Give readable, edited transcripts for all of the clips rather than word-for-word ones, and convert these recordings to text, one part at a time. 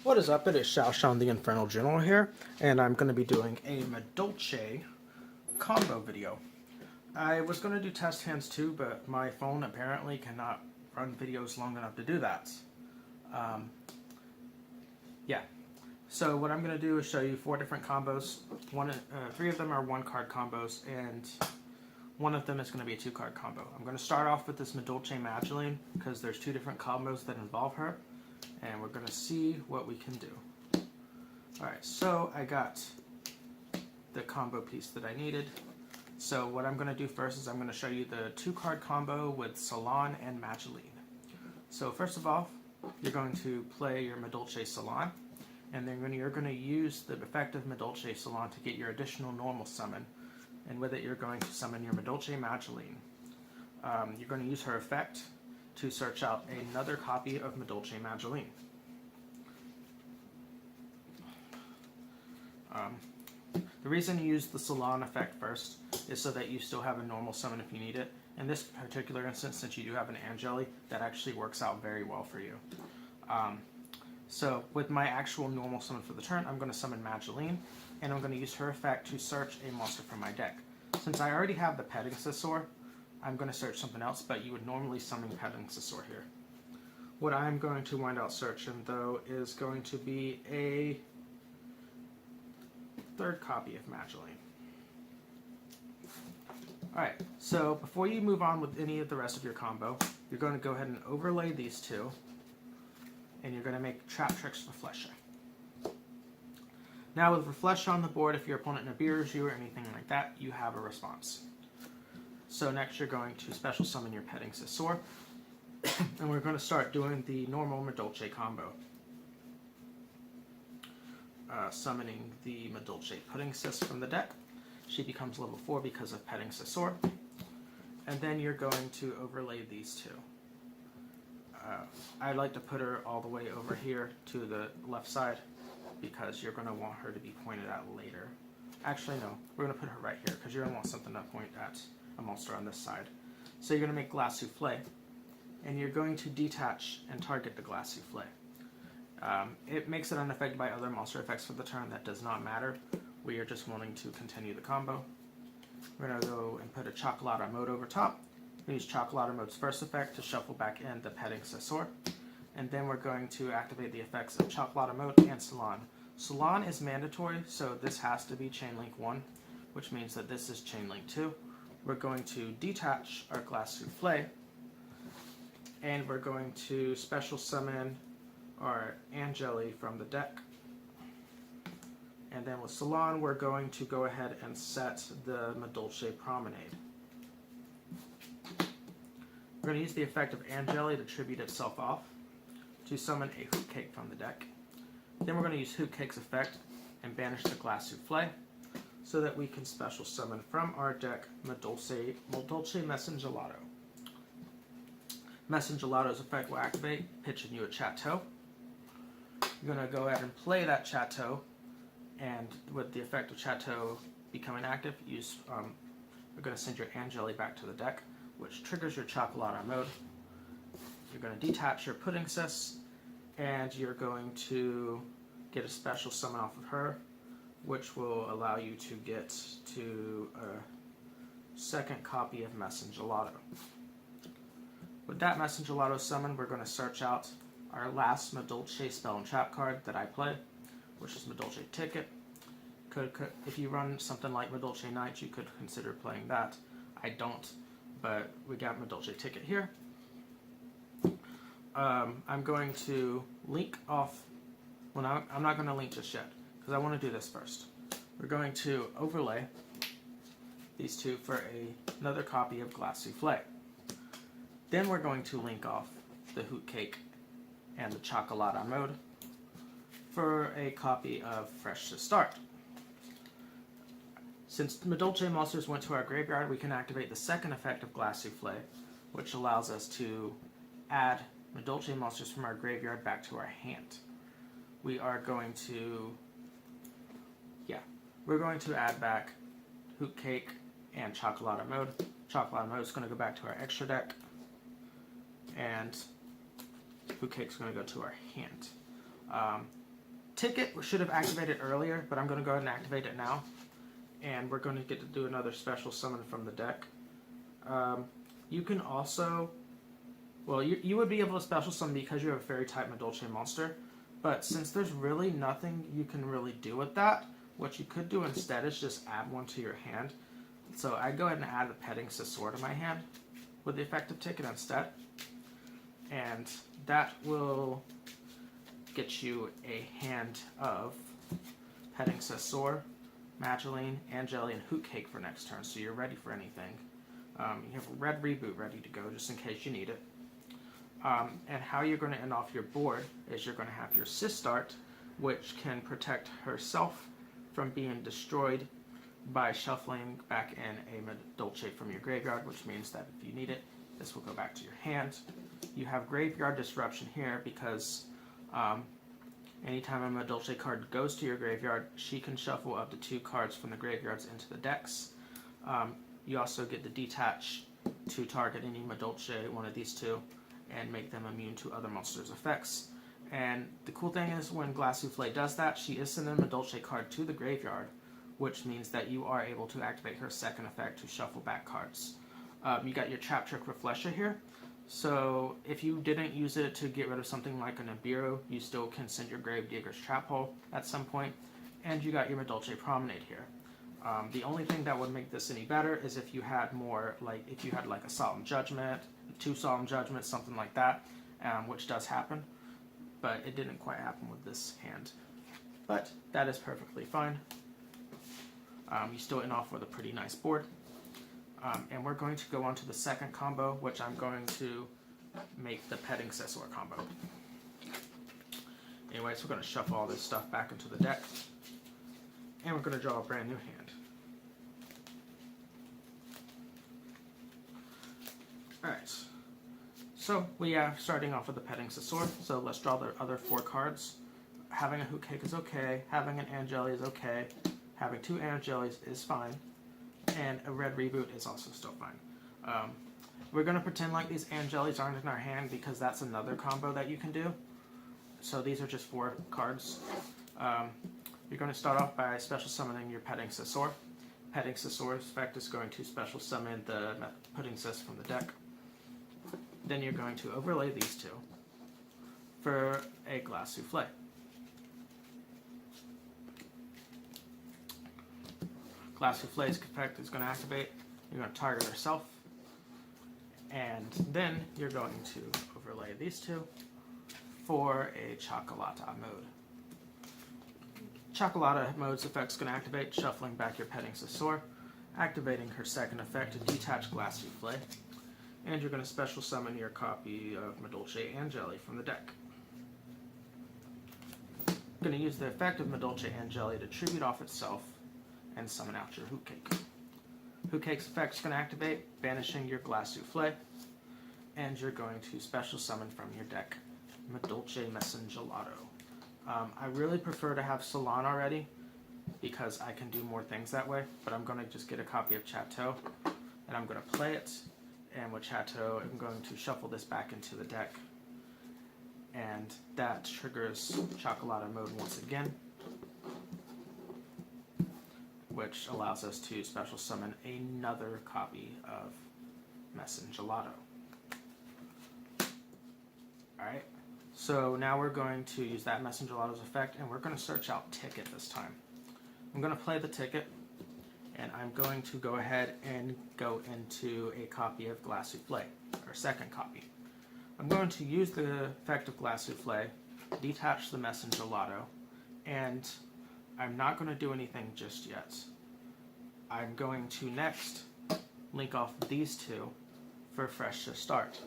What is up? It is Xiaoshan the Infernal General here, and I'm going to be doing a Madolche combo video. I was going to do test hands too, but my phone apparently cannot run videos long enough to do that. Yeah. So what I'm going to do is show you 4 different combos. 3 of them are 1-card combos, and one of them is going to be a 2-card combo. I'm going to start off with this Madolche Magileine because there's 2 different combos that involve her. And we're going to see what we can do. Alright, so I got the combo piece that I needed. So what I'm going to do first is I'm going to show you the 2-card combo with Salon and Magileine. So first of all, you're going to play your Madolche Salon, and then you're going to use the effect of Madolche Salon to get your additional normal summon. And with it, you're going to summon your Madolche Magileine. You're going to use her effect to search out another copy of Madolche Magileine. The reason you use the Salon effect first is so that you still have a normal summon if you need it. In this particular instance, since you do have an Anjelly, that actually works out very well for you. So with my actual normal summon for the turn, I'm going to summon Magileine, and I'm going to use her effect to search a monster from my deck. Since I already have the Pettingcesseour, I'm going to search something else, but you would normally summon Pettingcessour here. What I'm going to wind out searching, though, is going to be a 3rd copy of Magileine. Alright, so before you move on with any of the rest of your combo, you're going to go ahead and overlay these 2, and you're going to make Trap Tricks Reflesha. Now with Reflesha on the board, if your opponent Nibiru's you or anything like that, you have a response. So next you're going to special summon your Pettingcessour, and we're going to start doing the normal Madolche combo. Summoning the Madolche Pettingcessoeur from the deck. She becomes level 4 because of Pettingcessour. And then you're going to overlay these 2. I like to put her all the way over here to the left side because you're going to want her to be pointed at later. Actually no, we're going to put her right here because you're going to want something to point at a monster on this side. So you're going to make Glass Souffle, and you're going to detach and target the Glass Souffle. It makes it unaffected by other monster effects for the turn. That does not matter. We are just wanting to continue the combo. We're going to go and put a Chocolata mode over top. We use Chocolata mode's first effect to shuffle back in the Petingcessour. And then we're going to activate the effects of Chocolata mode and Salon. Salon is mandatory, so this has to be Chain Link 1, which means that this is Chain Link 2. We're going to detach our Glass Souffle, and we're going to special summon our Anjelly from the deck. And then with Salon, we're going to go ahead and set the Madolche Promenade. We're going to use the effect of Anjelly to tribute itself off to summon a Hoot Cake from the deck. Then we're going to use Hoot Cake's effect and banish the Glass Souffle so that we can special summon from our deck Madolche Messengelado. Messengelato's effect will activate, pitching you a Chateau. You're going to go ahead and play that Chateau, and with the effect of Chateau becoming active, we're going to send your Anjelly back to the deck, which triggers your Chocolata mode. You're going to detach your Pettingcessour, and you're going to get a special summon off of her, which will allow you to get to a 2nd copy of Messengelado. With that Messengelado summon, we're going to search out our last Madolche Spell and Trap card that I play, which is Madolche Ticket. If you run something like Madolche Knight, you could consider playing that. I don't, but we got Madolche Ticket here. I'm going to link off. Well, I'm not going to link just yet because I want to do this first. We're going to overlay these 2 for another copy of Glass Souffle. Then we're going to link off the Hoot Cake and the Chocolata mode for a copy of Fresh to Start. Since Madolche monsters went to our graveyard, we can activate the 2nd effect of Glass Souffle, which allows us to add Madolche monsters from our graveyard back to our hand. We are going to, we're going to add back Hoot Cake and Chocolata mode. Chocolata mode is going to go back to our extra deck, and Hoot Cake's going to go to our hand. Ticket should have activated earlier, but I'm going to go ahead and activate it now. And we're going to get to do another special summon from the deck. You can also, well, you would be able to special summon because you have a fairy type Madolche monster, but since there's really nothing you can really do with that, what you could do instead is just add one to your hand. So I go ahead and add the Pettingcesseour to my hand with the effective ticket instead, and that will get you a hand of Petingcesseour, Magileine, Anjelly, and Hootcake for next turn, so you're ready for anything. You have a red reboot ready to go just in case you need it. And how you're going to end off your board is you're going to have your Sistart, which can protect herself from being destroyed by shuffling back in a Madolche from your graveyard, which means that if you need it, this will go back to your hand. You have Graveyard Disruption here because anytime a Madolche card goes to your graveyard, she can shuffle up to 2 cards from the graveyards into the decks. You also get the Detach to target any Madolche, one of these two, and make them immune to other monsters' effects. And the cool thing is when Glass Souffle does that, she is sending a Madolche card to the graveyard, which means that you are able to activate her second effect to shuffle back cards. You got your Trap Trick Reflesher here. So if you didn't use it to get rid of something like an Nibiru, you still can send your Gravedigger's Trap Hole at some point. And you got your Madolche Promenade here. The only thing that would make this any better is if you had more, like if you had like a Solemn Judgment, 2 Solemn Judgments, something like that, which does happen. But it didn't quite happen with this hand. But that is perfectly fine. You still end off with a pretty nice board. And we're going to go on to the second combo, which I'm going to make the Petingcesseour combo. Anyways, we're going to shuffle all this stuff back into the deck. And we're going to draw a brand new hand. Alright. So we are starting off with the Petingcesseour. So let's draw the other 4 cards. Having a Hootcake is okay. Having an Anjelly is okay. Having 2 Anjellys is fine. And a red reboot is also still fine. We're going to pretend like these Anjellys aren't in our hand because that's another combo that you can do. So these are just 4 cards. You're going to start off by special summoning your Petingcesseour. Petingcesseour's effect is going to special summon the Pettingcessour from the deck. Then you're going to overlay these 2 for a Glass Souffle. Glass Souffle's effect is going to activate. You're going to target herself. And then you're going to overlay these 2 for a Chocolata mode. Chocolata mode's effect is going to activate, shuffling back your Petingcesseour, activating her second effect to detach Glass Souffle. And you're going to special summon your copy of Madolche Anjelly from the deck. You're going to use the effect of Madolche Anjelly to tribute off itself and summon out your Hootcake. Hootcake's effect is going to activate, banishing your Glass Souffle, and you're going to special summon from your deck Madolche Gelato. I really prefer to have Salon already because I can do more things that way, but I'm going to just get a copy of Chateau and I'm going to play it, and with Chateau I'm going to shuffle this back into the deck, and that triggers Chocolata mode once again, which allows us to special summon another copy of Gelato. Alright, so now we're going to use that Gelato's effect, and we're going to search out Ticket this time. I'm going to play the Ticket, and I'm going to go ahead and go into a copy of Glass Souffle, or second copy. I'm going to use the effect of Glass Souffle, detach the Gelato, and I'm not going to do anything just yet. I'm going to next link off these 2 for fresh Sistart.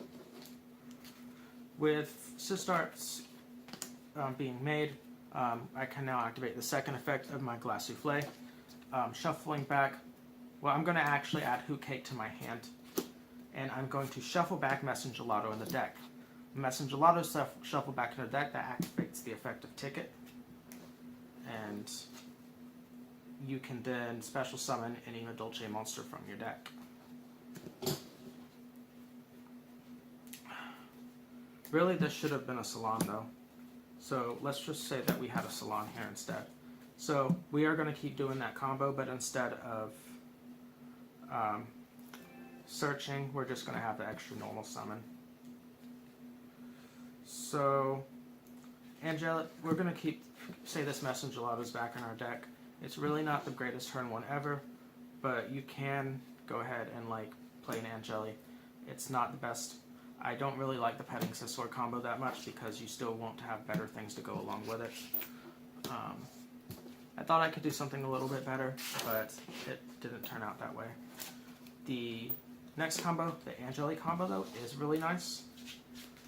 With Sistarts being made, I can now activate the second effect of my Glass Souffle. Shuffling back, well, I'm going to actually add Hootcake to my hand, and I'm going to shuffle back Gelato in the deck. Gelato shuffle back in the deck, that activates the effect of Ticket, and you can then special summon any Madolche monster from your deck. Really, this should have been a Salon though. So let's just say that we had a Salon here instead. So we are going to keep doing that combo, but instead of searching, we're just going to have the extra normal summon. So Anjelly, we're going to say this Message Gelato's back in our deck. It's really not the greatest turn one ever, but you can go ahead and like play an Anjelly. It's not the best. I don't really like the Pettingcesseour combo that much because you still want to have better things to go along with it. I thought I could do something a little bit better, but it didn't turn out that way. The next combo, the Anjelly combo though, is really nice.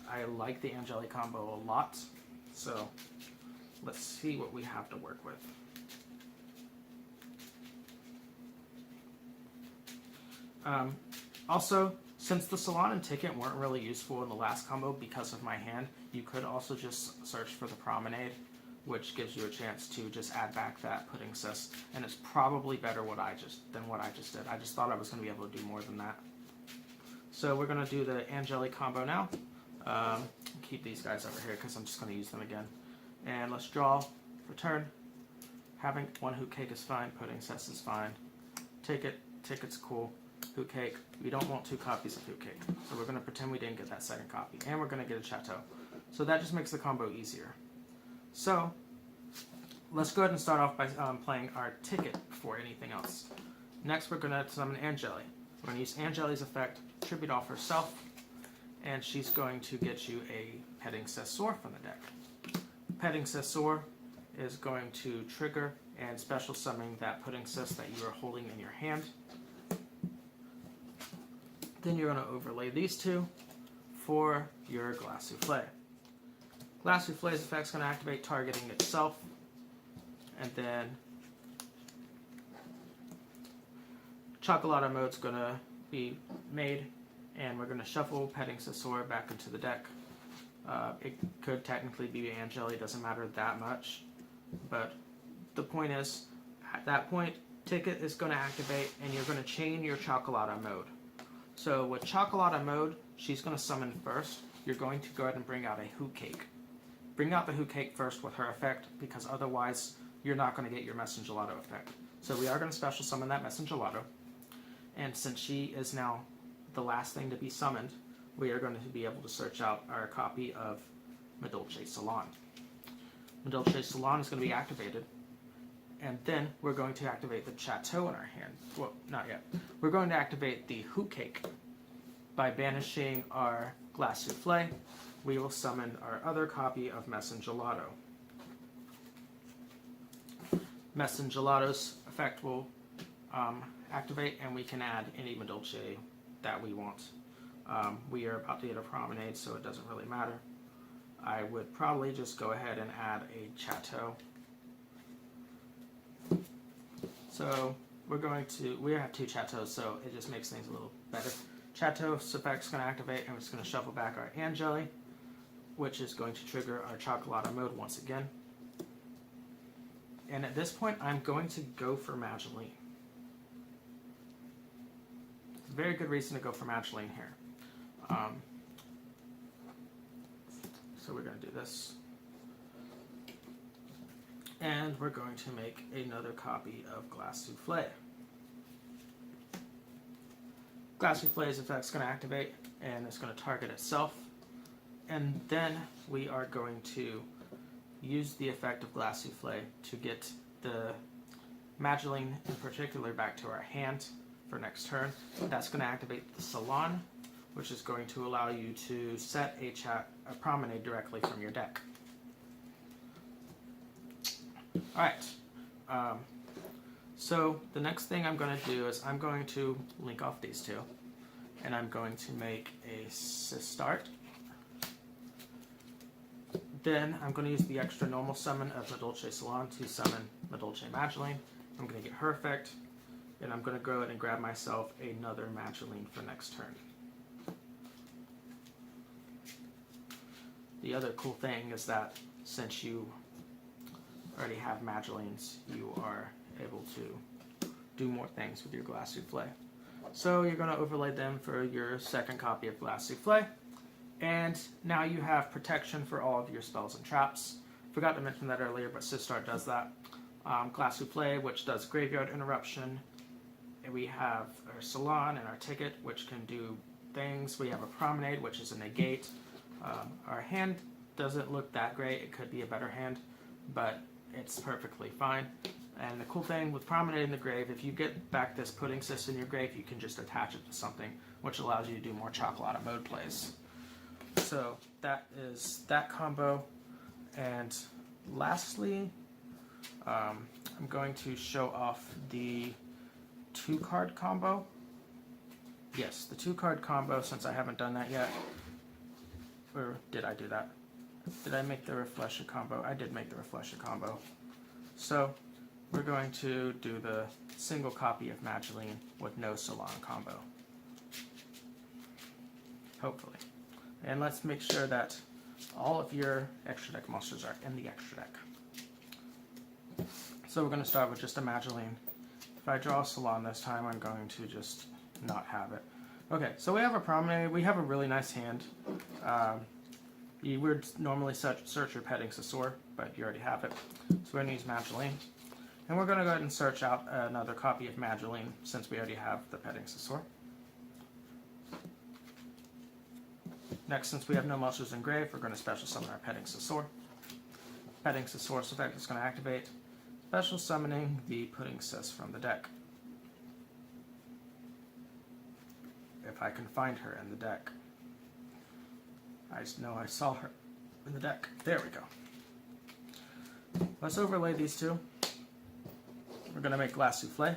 I like the Anjelly combo a lot, so let's see what we have to work with. Also, since the Salon and Ticket weren't really useful in the last combo because of my hand, you could also just search for the Promenade, which gives you a chance to just add back that Pettingcessour, and it's probably better than what I just did. I just thought I was going to be able to do more than that. So we're going to do the Anjelly combo now. Keep these guys over here because I'm just going to use them again. And let's draw, return. Having one Hoot Cake is fine, Pettingcessour is fine. Ticket's cool. Hoot Cake, we don't want 2 copies of Hoot Cake. So we're going to pretend we didn't get that second copy. And we're going to get a Chateau. So that just makes the combo easier. So let's go ahead and start off by playing our Ticket before anything else. Next we're going to summon Anjelly. We're going to use Anjelly's effect, tribute off herself, and she's going to get you a Petingcesseour from the deck. Pettingcesseour is going to trigger and special summon that Pettingcesseour that you are holding in your hand. Then you're going to overlay these two for your Glace Souffle. Glace Souffle's effect is going to activate targeting itself, and then Chocolate mode is going to be made, and we're going to shuffle Pettingcessour back into the deck. It could technically be Anjelly, doesn't matter that much, but the point is, at that point, Ticket is going to activate, and you're going to chain your Chocolate mode. So with Chocolate mode, she's going to summon first. You're going to go ahead and bring out a Hoot Cake. Bring out the Hoot Cake first with her effect, because otherwise you're not going to get your Message Gelato effect. So we are going to special summon that Message Gelato, and since she is now the last thing to be summoned, we are going to be able to search out our copy of Madolche Salon. Madolche Salon is going to be activated, and then we're going to activate the Chateau in our hand. Well, not yet. We're going to activate the Hoot Cake. By banishing our Glace Souffle, we will summon our other copy of Message Gelato. Message Gelato's effect will activate, and we can add any Madolche that we want. We are about to get a Promenade, so it doesn't really matter. I would probably just go ahead and add a Chateau. So we have 2 Chateaus, so it just makes things a little better. Chateau's effect is going to activate, and we're just going to shuffle back our Anjelly, which is going to trigger our Chocolate mode once again. And at this point, I'm going to go for Magileine. It's a very good reason to go for Magileine here. So we're going to do this. And we're going to make another copy of Glace Souffle. Glace Souffle's effect is going to activate, and it's going to target itself. And then we are going to use the effect of Glace Souffle to get the Magileine in particular back to our hand for next turn. That's going to activate the Salon, which is going to allow you to set a Promenade directly from your deck. Alright, so the next thing I'm going to do is I'm going to link off these two, and I'm going to make a start. Then I'm going to use the extra normal summon of Madolche Salon to summon Madolche Magileine. I'm going to get her effect, and I'm going to go ahead and grab myself another Magileine for next turn. The other cool thing is that since you already have Mageleines, you are able to do more things with your Glace Souffle. So you're going to overlay them for your second copy of Glace Souffle, and now you have protection for all of your spells and traps. Forgot to mention that earlier, but Sistar does that. Glace Souffle, which does graveyard interruption. And we have our Salon and our Ticket, which can do things. We have a Promenade, which is a negate. Our hand doesn't look that great. It could be a better hand, but it's perfectly fine. And the cool thing with Promenade in the grave, if you get back this Pettingcessoeur in your grave, you can just attach it to something, which allows you to do more Chocolata mode plays. So that is that combo. And lastly, I'm going to show off the 2-card combo. Yes, the 2-card combo, since I haven't done that yet. Or did I do that? Did I make the Reflesher combo? I did make the Reflesher combo. So we're going to do the single copy of Magileine with no Salon combo. Hopefully. And let's make sure that all of your extra deck monsters are in the extra deck. So we're going to start with just a Magileine. If I draw a Salon this time, I'm going to just not have it. Okay, so we have a Promenade. We have a really nice hand. You would normally search your Pettingcesseour, but you already have it. So we're going to use Magileine. And we're going to go ahead and search out another copy of Magileine, since we already have the Pettingcesseour. Next, since we have no monsters in grave, we're going to special summon our Pettingcesseour. Pettingcesseour's effect is going to activate, special summoning the Pettingcesseour from the deck. If I can find her in the deck. I just know I saw her in the deck. There we go. Let's overlay these two. We're going to make Glace Souffle.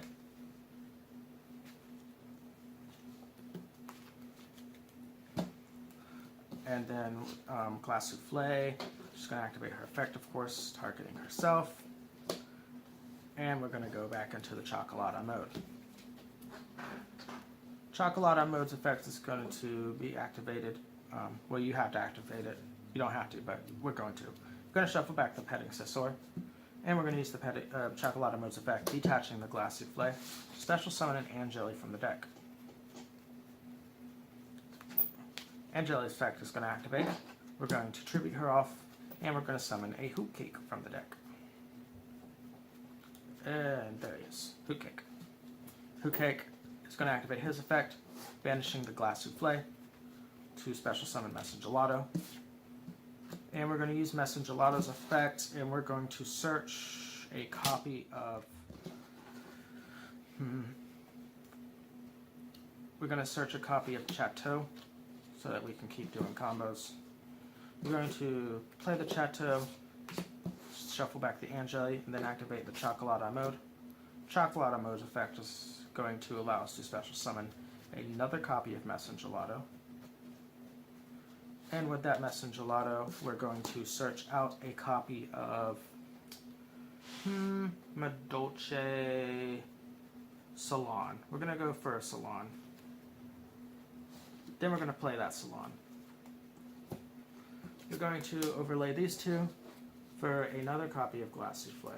And then Glace Souffle, she's going to activate her effect, of course, targeting herself. And we're going to go back into the Chocolata mode. Chocolata mode's effect is going to be activated. Well, you have to activate it. You don't have to, but we're going to. We're going to shuffle back the Petingcesseour. And we're going to use the Chocolata mode's effect, detaching the Glace Souffle. Special summon an Anjelly from the deck. Anjelly's effect is going to activate. We're going to tribute her off, and we're going to summon a Hoot Cake from the deck. And there he is, Hoot Cake. Hoot Cake is going to activate his effect, banishing the Glace Souffle to special summon Messengelado. And we're going to use Messengelato's effect, and we're going to search a copy of... We're going to search a copy of Chateau, so that we can keep doing combos. We're going to play the Chateau, shuffle back the Anjelly, and then activate the Chocolata mode. Chocolata mode's effect is going to allow us to special summon another copy of Messengelado. And with that Messengelado, we're going to search out a copy of Madolche Salon. We're going to go for a Salon. Then we're going to play that Salon. We're going to overlay these two for another copy of Glace Souffle.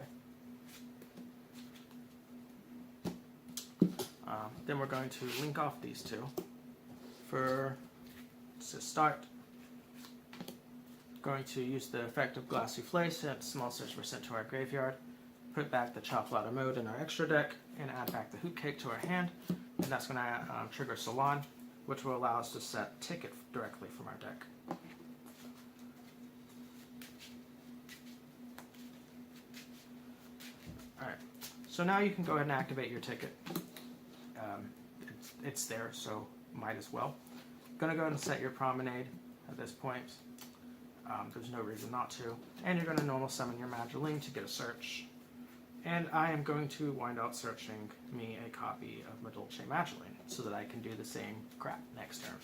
Then we're going to link off these two for to start. Going to use the effect of Glace Souffle since monsters were sent to our graveyard. Put back the Chocolata mode in our extra deck and add back the Hoot Cake to our hand. And that's going to trigger Salon, which will allow us to set Ticket directly from our deck. Alright, so now you can go ahead and activate your Ticket. It's there, so might as well. Going to go ahead and set your Promenade at this point. There's no reason not to. And you're going to normal summon your Magileine to get a search. And I am going to wind out searching me a copy of Madolche Magileine so that I can do the same crap next turn.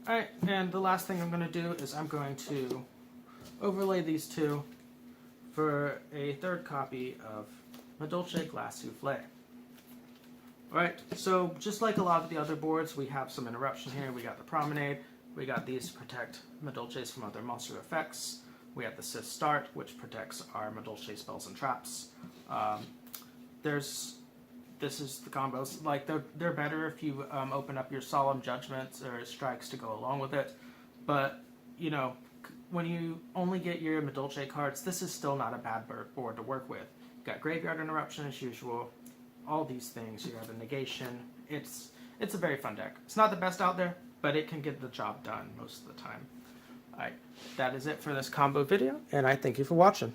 Alright, and the last thing I'm going to do is I'm going to overlay these two for a third copy of Madolche Glace Souffle. Alright, so just like a lot of the other boards, we have some interruption here. We got the Promenade. We got these to protect Madolches from other monster effects. We have the Sith Start, which protects our Madolche spells and traps. There's this is the combos. Like, they're better if you open up your Solemn Judgments or Strikes to go along with it. But, you know, when you only get your Madolche cards, this is still not a bad board to work with. You got Graveyard Interruption as usual, all these things. You have a Negation. It's a very fun deck. It's not the best out there, but it can get the job done most of the time. Alright, that is it for this combo video, and I thank you for watching.